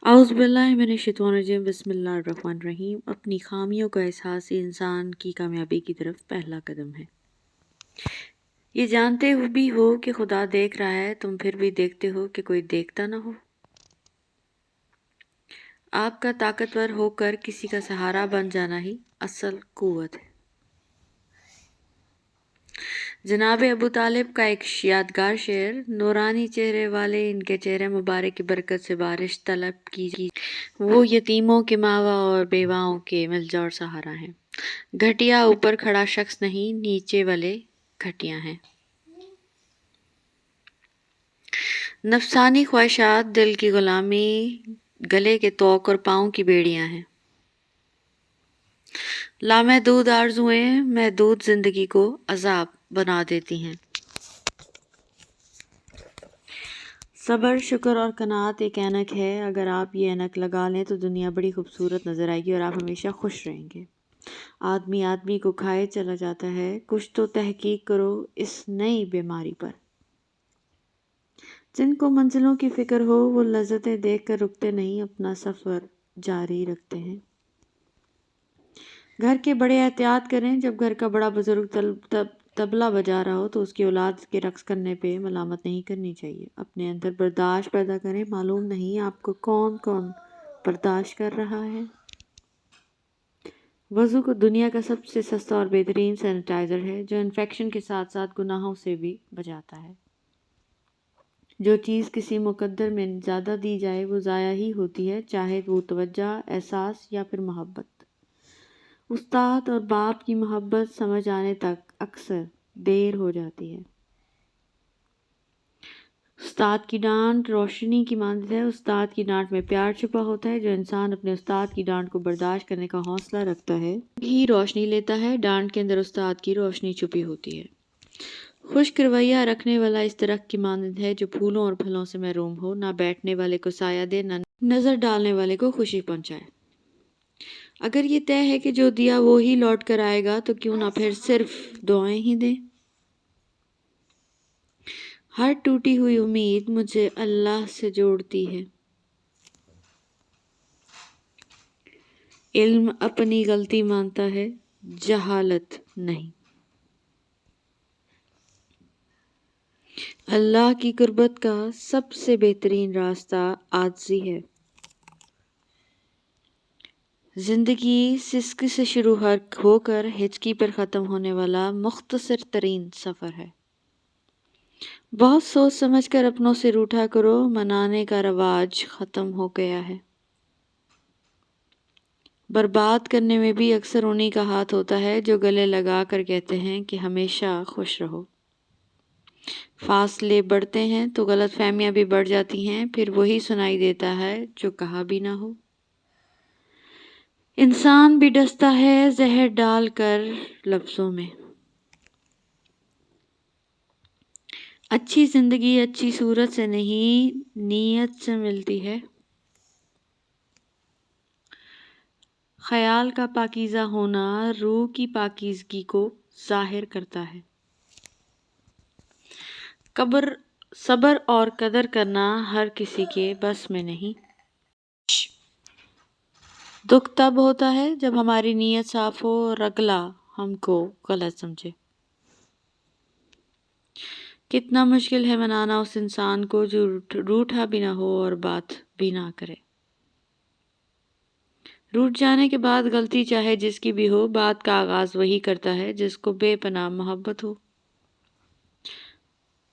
اعوذ باللہ من الشیطان الرجیم بسم اللہ الرحمن الرحیم۔ اپنی خامیوں کا احساس ہی انسان کی کامیابی کی طرف پہلا قدم ہے۔ یہ جانتے بھی ہو کہ خدا دیکھ رہا ہے، تم پھر بھی دیکھتے ہو کہ کوئی دیکھتا نہ ہو۔ آپ کا طاقتور ہو کر کسی کا سہارا بن جانا ہی اصل قوت ہے۔ جناب ابو طالب کا ایک یادگار شعر: نورانی چہرے والے، ان کے چہرے مبارک کی برکت سے بارش طلب کی، وہ یتیموں کے ماوا اور بیواؤں کے ملجا اور سہارا ہیں۔ گھٹیا اوپر کھڑا شخص نہیں، نیچے والے گھٹیا ہیں۔ نفسانی خواہشات دل کی غلامی، گلے کے طوق اور پاؤں کی بیڑیاں ہیں۔ لامحدود آرزوئیں محدود زندگی کو عذاب بنا دیتی ہیں۔ صبر، شکر اور قناعت ایک اینک ہے، اگر آپ یہ اینک لگا لیں تو دنیا بڑی خوبصورت نظر آئے گی اور آپ ہمیشہ خوش رہیں گے۔ آدمی آدمی کو کھائے چلا جاتا ہے، کچھ تو تحقیق کرو اس نئی بیماری پر۔ جن کو منزلوں کی فکر ہو وہ لذتیں دیکھ کر رکتے نہیں، اپنا سفر جاری رکھتے ہیں۔ گھر کے بڑے احتیاط کریں، جب گھر کا بڑا بزرگ طبلہ بجا رہا ہو تو اس کی اولاد کے رقص کرنے پہ ملامت نہیں کرنی چاہیے۔ اپنے اندر برداشت پیدا کریں، معلوم نہیں آپ کو کون کون برداشت کر رہا ہے۔ وضو کو دنیا کا سب سے سستا اور بہترین سینیٹائزر ہے، جو انفیکشن کے ساتھ ساتھ گناہوں سے بھی بچاتا ہے۔ جو چیز کسی مقدر میں زیادہ دی جائے وہ ضائع ہی ہوتی ہے، چاہے وہ توجہ، احساس یا پھر محبت۔ استاد اور باپ کی محبت سمجھ آنے تک اکثر دیر ہو جاتی ہے۔ استاد کی ڈانٹ روشنی کی مانند ہے، استاد کی ڈانٹ میں پیار چھپا ہوتا ہے۔ جو انسان اپنے استاد کی ڈانٹ کو برداشت کرنے کا حوصلہ رکھتا ہے ہی روشنی لیتا ہے۔ ڈانٹ کے اندر استاد کی روشنی چھپی ہوتی ہے۔ خشک رویہ رکھنے والا اس درخت کی مانند ہے جو پھولوں اور پھلوں سے محروم ہو، نہ بیٹھنے والے کو سایہ دے، نہ نظر ڈالنے والے کو خوشی پہنچائے۔ اگر یہ طے ہے کہ جو دیا وہ ہی لوٹ کر آئے گا تو کیوں نہ پھر صرف دعائیں ہی دیں۔ ہر ٹوٹی ہوئی امید مجھے اللہ سے جوڑتی ہے۔ علم اپنی غلطی مانتا ہے، جہالت نہیں۔ اللہ کی قربت کا سب سے بہترین راستہ عاجزی ہے۔ زندگی سسکی سے شروع ہو کر ہچکی پر ختم ہونے والا مختصر ترین سفر ہے۔ بہت سوچ سمجھ کر اپنوں سے روٹھا کرو، منانے کا رواج ختم ہو گیا ہے۔ برباد کرنے میں بھی اکثر انہی کا ہاتھ ہوتا ہے جو گلے لگا کر کہتے ہیں کہ ہمیشہ خوش رہو۔ فاصلے بڑھتے ہیں تو غلط فہمیاں بھی بڑھ جاتی ہیں، پھر وہی سنائی دیتا ہے جو کہا بھی نہ ہو۔ انسان بھی ڈستا ہے زہر ڈال کر لفظوں میں۔ اچھی زندگی اچھی صورت سے نہیں، نیت سے ملتی ہے۔ خیال کا پاکیزہ ہونا روح کی پاکیزگی کو ظاہر کرتا ہے۔ صبر اور قدر کرنا ہر کسی کے بس میں نہیں۔ دکھ تب ہوتا ہے جب ہماری نیت صاف ہو اور اگلا ہم کو غلط سمجھے۔ کتنا مشکل ہے منانا اس انسان کو جو روٹھا بھی نہ ہو اور بات بھی نہ کرے۔ روٹھ جانے کے بعد غلطی چاہے جس کی بھی ہو، بات کا آغاز وہی کرتا ہے جس کو بے پناہ محبت ہو۔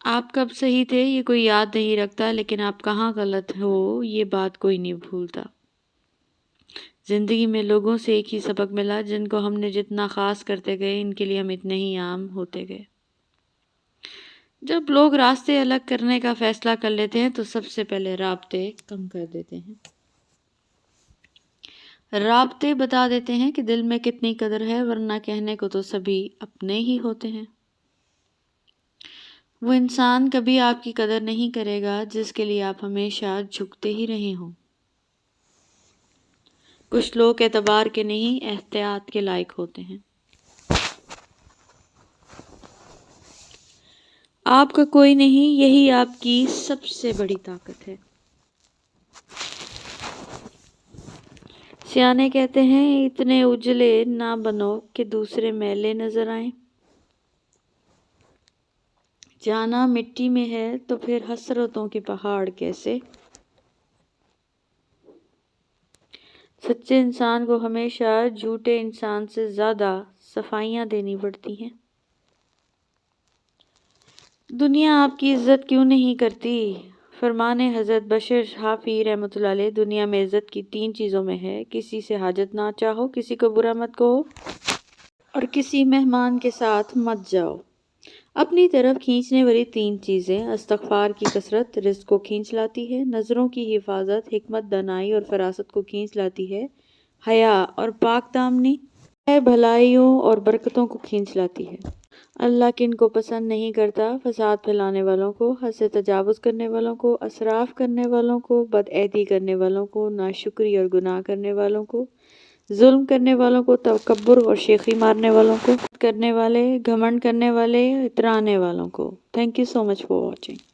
آپ کب صحیح تھے یہ کوئی یاد نہیں رکھتا، لیکن آپ کہاں غلط ہو یہ بات کوئی نہیں بھولتا۔ زندگی میں لوگوں سے ایک ہی سبق ملا، جن کو ہم نے جتنا خاص کرتے گئے ان کے لیے ہم اتنے ہی عام ہوتے گئے۔ جب لوگ راستے الگ کرنے کا فیصلہ کر لیتے ہیں تو سب سے پہلے رابطے کم کر دیتے ہیں۔ رابطے بتا دیتے ہیں کہ دل میں کتنی قدر ہے، ورنہ کہنے کو تو سبھی اپنے ہی ہوتے ہیں۔ وہ انسان کبھی آپ کی قدر نہیں کرے گا جس کے لیے آپ ہمیشہ جھکتے ہی رہے ہوں۔ کچھ لوگ اعتبار کے نہیں، احتیاط کے لائق ہوتے ہیں۔ آپ کا کوئی نہیں، یہی آپ کی سب سے بڑی طاقت ہے۔ سیانے کہتے ہیں اتنے اجلے نہ بنو کہ دوسرے میلے نظر آئیں۔ جانا مٹی میں ہے تو پھر حسرتوں کے پہاڑ کیسے؟ سچے انسان کو ہمیشہ جھوٹے انسان سے زیادہ صفائیاں دینی پڑتی ہیں۔ دنیا آپ کی عزت کیوں نہیں کرتی؟ فرمان حضرت بشر حافی رحمۃ اللہ علیہ، دنیا میں عزت کی 3 چیزوں میں ہے: کسی سے حاجت نہ چاہو، کسی کو برا مت کہو، اور کسی مہمان کے ساتھ مت جاؤ۔ اپنی طرف کھینچنے والی 3 چیزیں: استغفار کی کثرت رزق کو کھینچ لاتی ہے، نظروں کی حفاظت حکمت دانائی اور فراست کو کھینچ لاتی ہے، حیا اور پاک دامنی بھلائیوں اور برکتوں کو کھینچ لاتی ہے۔ اللہ کن کو پسند نہیں کرتا؟ فساد پھیلانے والوں کو، حد سے تجاوز کرنے والوں کو، اسراف کرنے والوں کو، بدعہدی کرنے والوں کو، ناشکری اور گناہ کرنے والوں کو، ظلم کرنے والوں کو، تکبر اور شیخی مارنے والوں کو، کرنے والے، گھمنڈ کرنے والے، اترانے والوں کو۔ Thank you so much for watching.